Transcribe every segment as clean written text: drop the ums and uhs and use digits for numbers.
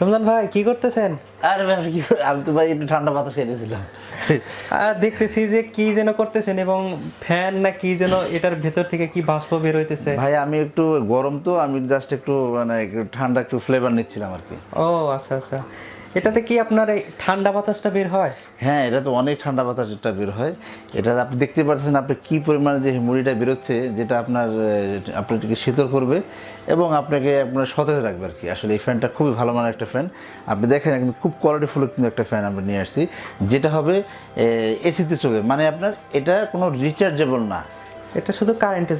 রমজান ভাই কি করতেছেন? আরে ভাই আমি তো ভাই একটু ঠান্ডা বাতাস খাইতেছিলাম। আর দেখতেছি যে কি যেন করতেছেন এবং ফ্যান না কি যেন এটার ভেতর থেকে কি বাষ্প বের হইতেছে। ভাই আমি একটু গরম তো আমি জাস্ট একটু মানে একটু ঠান্ডা একটু ফ্লেভার নিচ্ছিলাম আর কি। ও আচ্ছা আচ্ছা, এটাতে কি আপনার এই ঠান্ডা বাতাসটা বের হয়? হ্যাঁ, এটা তো অনেক ঠান্ডা বাতাসটা বের হয়। এটা আপনি দেখতে পাচ্ছেন আপনি কি পরিমাণে যে হিউমিডিটি বেরোচ্ছে, যেটা আপনাকে শীতল করবে এবং আপনাকে আপনার সতেজ রাখবে আর কি। আসলে এই ফ্যানটা খুবই ভালো মানের একটা ফ্যান। আপনি দেখেন কিন্তু খুব কোয়ালিটিফুল কিন্তু একটা ফ্যান আমরা নিয়ে আসছি, যেটা হবে এসিতে চলবে। মানে আপনার এটা কোনো রিচার্জেবল না, এটা শুধু কারেন্টে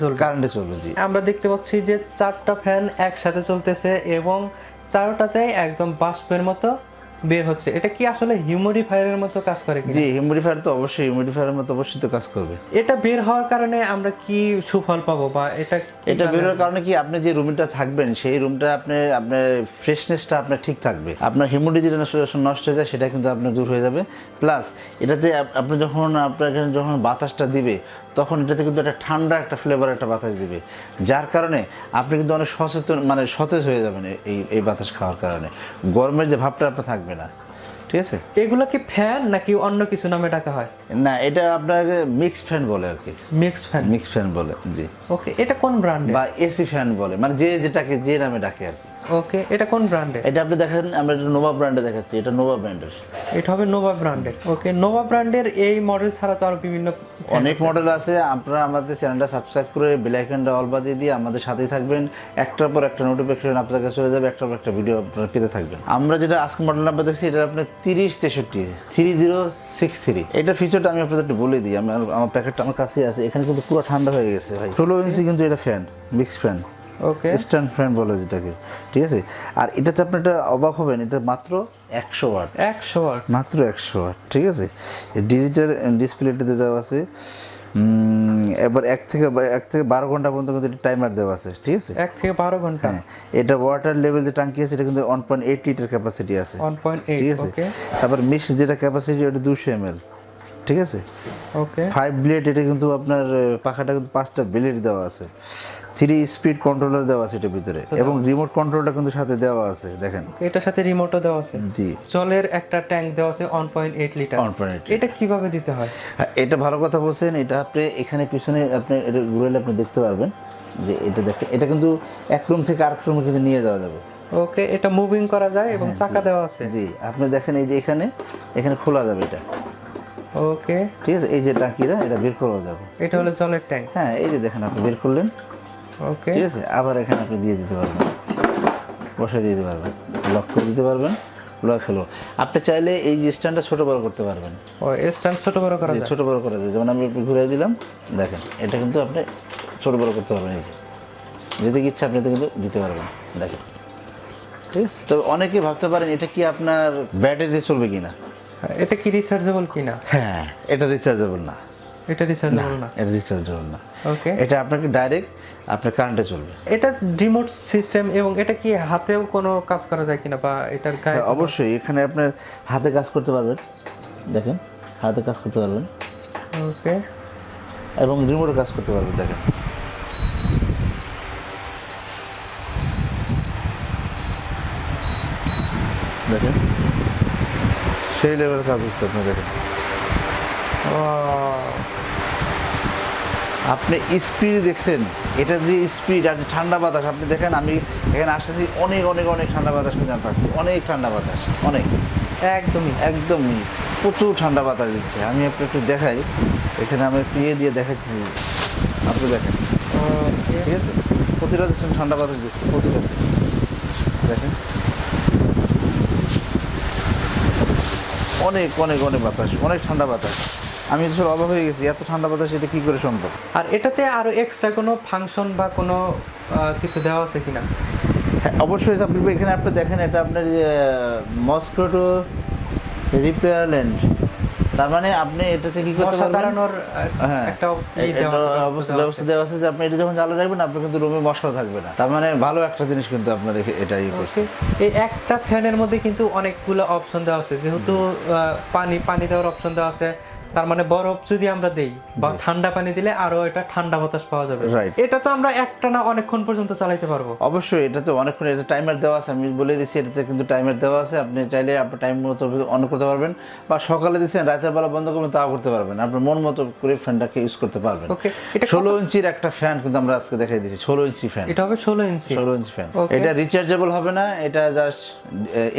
চলবে। জি, আমরা দেখতে পাচ্ছি যে 4টা ফ্যান একসাথে চলতেছে এবং 4টাতেই একদম বাষ্পের মতো বের হচ্ছে। এটা কি আসলে হিউমিডিফায়ারের মতো কাজ করে কিনা? জি, হিউমিডিফায়ার তো অবশ্যই হিউমিডিফায়ারের মতো অবশ্যই তো কাজ করবে। এটা বের হওয়ার কারণে আমরা কি সুফল পাবো, বা এটা বের হওয়ার কারণে কি আপনি যে রুমটা থাকবেন সেই রুমটা আপনার ফ্রেশনেসটা আপনার ঠিক থাকবে। আপনার হিউমিডিটি নষ্ট হয়ে যায় সেটা কিন্তু আপনার দূর হয়ে যাবে। প্লাস এটাতে আপনি যখন বাতাসটা দিবে তখন এটাতে কিন্তু একটা ঠান্ডা একটা ফ্লেভার একটা বাতাস দিবে, যার কারণে আপনি কিন্তু অনেক সচেতন মানে সতেজ হয়ে যাবেন এই বাতাস খাওয়ার কারণে। গরমের যে ভাবটা আপনার থাকবে না। ঠিক আছে, এগুলো কি ফ্যান নাকি অন্য কিছু নামে ডাকা হয়? না, এটা আপনাকে মিক্সড ফ্যান বলে আর কি। মিক্সড ফ্যান বলে, জি। ওকে, এটা কোন ব্র্যান্ডের? বা এসি ফ্যান বলে, মানে যেটাকে যে নামে ডাকে আর কি। ওকে, এটা কোন ব্র্যান্ডের? এটা আপনি দেখেন আমরা এটা নোভা ব্র্যান্ডে দেখাচ্ছি, এটা নোভা ব্র্যান্ডের। এটা হবে নোভা ব্র্যান্ডের। ওকে, নোভা ব্র্যান্ডের এই মডেল ছাড়া তো আরো বিভিন্ন অনেক মডেল আছে। আপনারা আমাদের চ্যানেলটা সাবস্ক্রাইব করে বেল আইকনটা অল বাজিয়ে দিয়ে আমাদের সাথেই থাকবেন। একটার পর একটা নোটিফিকেশন আপনার কাছে চলে যাবে, একটার পর একটা ভিডিও আপনারা পেতে থাকবেন। আমরা যেটা আজকে মডেল নাম্বার দেখছি এটা আপনার 3063 এটা ফিচারটা আমি আপনাদের একটু বলে দিই। আমার প্যাকেটটা আমার কাছেই আছে। এখানে কিন্তু পুরো ঠান্ডা হয়ে গেছে ভাই। 16 ইঞ্চি কিন্তু এটা ফ্যান, মিক্সড ফ্যান। ওকে, স্ট্যান্ড ফ্যান বলে যেটাকে। ঠিক আছে, আর এটাতে আপনি এটা অবাক হবেন, এটা মাত্র 100 ওয়াট। মাত্র 100 ওয়াট। ঠিক আছে, ডিজিটাল ডিসপ্লেতে দেওয়া আছে। এবার 1 থেকে 12 ঘন্টা পর্যন্ত কিন্তু টাইমার দেওয়া আছে। ঠিক আছে, 1 থেকে 12 ঘন্টা। হ্যাঁ, এটা ওয়াটার লেভেল যে ট্যাঙ্কি আছে এটা কিন্তু 1.8 লিটার ক্যাপাসিটি আছে। 1.8, ঠিক আছে। তারপর মিক্স যেটা ক্যাপাসিটি ওটা 200 ml। ঠিক আছে, ওকে। 5 ব্লেড। এটা কিন্তু আপনার পাখাটা কিন্তু 5টা ব্লেড দেওয়া আছে। 3 স্পিড কন্ট্রোলার দেওয়া আছে এটার ভিতরে, এবং রিমোট কন্ট্রোলটা কিন্তু সাথে দেওয়া আছে। দেখেন, এটার সাথে রিমোটও দেওয়া আছে। জি, জলের একটা ট্যাঙ্ক দেওয়া আছে 1.8 লিটার। এটা কিভাবে দিতে হয়? হ্যাঁ, এটা ভালো কথা বলছেন। এটা আপনি এখানে পিছনে আপনি এটা ঘুরাইলে আপনি দেখতে পারবেন যে এটা দেখেন, এটা কিন্তু এক রুম থেকে আরেক রুমে কিন্তু নিয়ে যাওয়া যাবে। ওকে, এটা মুভিং করা যায় এবং চাকা দেওয়া আছে। জি, আপনি দেখেন এই যে এখানে খোলা যাবে এটা। ওকে, ঠিক আছে, এই যে টাঙ্কিটা এটা বের করা যাবে। এটা হলো জলের ট্যাঙ্ক। হ্যাঁ, এই যে দেখেন আপনি বের করলেন। ওকে, ঠিক আছে, আবার এখানে আপনি দিয়ে দিতে পারবেন, বসে দিতে পারবেন, লক করে দিতে পারবেন। লক হলো। আপনি চাইলে এই যে স্ট্যান্ডটা ছোট বড় করতে পারবেন। ও, স্ট্যান্ড ছোট বড় করা যায়। ছোট বড় করা যায়। যেমন আমি একটু ঘুরে দিলাম, দেখেন এটা কিন্তু আপনি ছোট বড় করতে পারবেন। এই যে যেদিকে ইচ্ছা আপনি কিন্তু দিতে পারবেন। দেখেন, ঠিক আছে। তবে অনেকে ভাবতে পারেন এটা কি আপনার ব্যাটারিতে চলবে কিনা। এটা কি রিচার্জেবল কিনা? হ্যাঁ, এটা রিচার্জেবল না। এটা রিচার্জেবল না। এটা রিচার্জেবল না। ওকে, এটা আপনাকে ডাইরেক্ট আপনার কারেন্টে চলবে। এটা রিমোট সিস্টেম, এবং এটা কি হাতেও কোনো কাজ করা যায় কিনা, বা এটার গায়ে? অবশ্যই, এখানে আপনার হাতে কাজ করতে পারবেন। দেখেন, হাতে কাজ করতে পারবেন। ওকে, এবং রিমোটে কাজ করতে পারবেন। দেখেন, দেখেন সেই লেভেলের কাজ হচ্ছে। আপনি দেখেন, আপনি স্পিড দেখছেন, এটা যে স্পিড আর যে ঠান্ডা বাতাস আপনি দেখেন। আমি এখানে আসতেছি, অনেক অনেক অনেক ঠান্ডা বাতাস কিন্তু আমি পাচ্ছি। অনেক ঠান্ডা বাতাস, অনেক, একদমই প্রচুর ঠান্ডা বাতাস দিচ্ছে। আমি একটু দেখাই, এখানে আমি একটু দিয়ে দেখাচ্ছি, আপনি দেখেন। ঠিক আছে, প্রতিটা ঠান্ডা বাতাস দিচ্ছে, প্রতিটা দেখেন, অনেক অনেক অনেক বাতাস, অনেক ঠান্ডা বাতাস। আমি আসলে অবাক হয়ে গেছি, এত ঠান্ডা বাতাস এটা কি করে সম্ভব। আর এটাতে আরো এক্সট্রা কোনো ফাংশন বা কোনো কিছু দেওয়া আছে কিনা? হ্যাঁ, অবশ্যই। আপনি এখানে আপনি দেখেন, এটা আপনার মস্কিটো রিপেলেন্ট। তার মানে আপনি এটাতে কি করতে পারবেন, একটা ব্যবস্থা দেওয়া আছে যে আপনি এটা যখন জ্বালা রাখবেন আপনি কিন্তু রুমে মশা থাকবে না। তার মানে ভালো একটা জিনিস কিন্তু আপনার এটা ইয়ে করছে। এই একটা ফ্যানের মধ্যে কিন্তু অনেকগুলো অপশন দেওয়া আছে, যেহেতু পানি দেওয়ার অপশন দেওয়া আছে, তার মানে বরফ যদি আমরা দেই বা ঠান্ডা পানি দিলে আরো এটা ঠান্ডা বাতাস পাওয়া যাবে। রাইট। এটা তো আমরা একটানা অনেকক্ষণ পর্যন্ত চালাতে পারবো। অবশ্যই, এটা তো অনেকক্ষণ, এটা টাইমার দেওয়া আছে, আমি বলে দিচ্ছি এটাতে কিন্তু টাইমার দেওয়া আছে। আপনি চাইলে আপনার টাইম মতো অন করতে পারবেন, বা সকালে দিচ্ছেন রাতের বেলা বন্ধ করবেন তাও করতে পারবেন, আপনার মন মতো করে ফ্যানটাকে ইউজ করতে পারবেন। ওকে, এটা 16 ইঞ্চির একটা ফ্যান কিন্তু আমরা আজকে দেখাই দিচ্ছি, 16 ইঞ্চি ফ্যান। এটা হবে 16 ইঞ্চি 16 ইঞ্চি ফ্যান। Okay. এটা রিচার্জেবল হবে না, এটা জাস্ট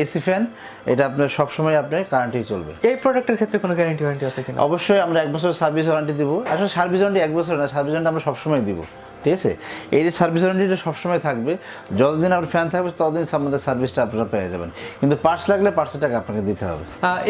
এসি ফ্যান। এটা আপনার সবসময় আপনার কারেন্টেই চলবে। এই প্রোডাক্টের ক্ষেত্রে কোনো গ্যারান্টি ওয়ারেন্টি আছে কিনা? অবশ্যই আমরা 1 বছর সার্ভিস ওয়ারেন্টি দিব। আসলে সার্ভিস ওয়ারেন্টি 1 বছর না, সার্ভিস ওয়ারেন্টি আমরা সবসময় দিব, ঠিক আছে? এই যে সার্ভিস ওয়ারেন্টিটা সবসময় থাকবে, যতদিন আপনার ফ্যান থাকবে ততদিন আমাদের সার্ভিসটা আপনারা পেয়ে যাবেন, কিন্তু পার্টস লাগলে পার্টসের টাকা আপনাকে দিতে হবে।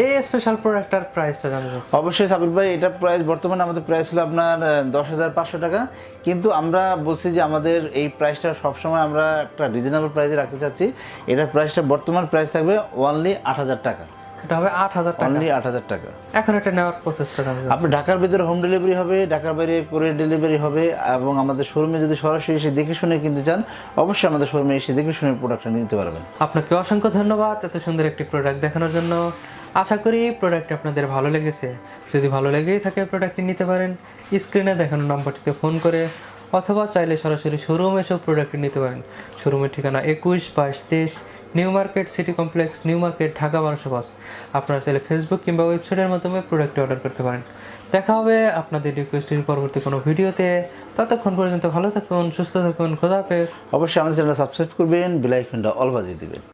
এই স্পেশাল প্রোডাক্টটার প্রাইসটা জানতে চাচ্ছি। অবশ্যই সাবির ভাই, এটা প্রাইস বর্তমানে আমাদের প্রাইস হলো আপনার 10,500 টাকা, কিন্তু আমরা বলছি যে আমাদের এই প্রাইসটা সবসময় আমরা একটা রিজনেবল প্রাইসে রাখতে চাচ্ছি। এটার প্রাইসটা বর্তমান প্রাইস থাকবে অনলি 8,000 টাকা। এটা হবে 8,000 টাকা, অনলি 8,000 টাকা। এখন এটা নেওয়ার প্রসেসটা জানতে চাচ্ছি। আপনি ঢাকার ভিতরে হোম ডেলিভারি হবে, ঢাকার বাইরে কুরিয়ার ডেলিভারি হবে, এবং আমাদের শোরুমে যদি সরাসরি এসে দেখে শুনে কিনতে চান অবশ্যই আমাদের শোরুমে এসে দেখে শুনে প্রোডাক্টটা নিতে পারবেন। আপনাকে অসংখ্য ধন্যবাদ এত সুন্দর একটি প্রোডাক্ট দেখানোর জন্য। আশা করি প্রোডাক্টটি আপনাদের ভালো লেগেছে। যদি ভালো লেগেই থাকে প্রোডাক্টটি নিতে পারেন স্ক্রিনে দেখানো নম্বরটিতে ফোন করে, অথবা চাইলে সরাসরি শোরুমে এসেও প্রোডাক্টটি নিতে পারেন। শোরুমের ঠিকানা 21, 22, 23 new market city complex, new market, Dhaka 1205। আপনারা চাইলে ফেসবুক কিংবা ওয়েবসাইটের মাধ্যমে প্রোডাক্টটি অর্ডার করতে পারেন। দেখা হবে আপনাদের রিকোয়েস্টের পরবর্তী কোনো ভিডিওতে। ততক্ষণ পর্যন্ত ভালো থাকুন, সুস্থ থাকুন, খোদা হাফেজ। অবশ্যই আমাদের চ্যানেলটা সাবস্ক্রাইব করবেন, বেল আইকনটা অল বাজিয়ে দিবেন।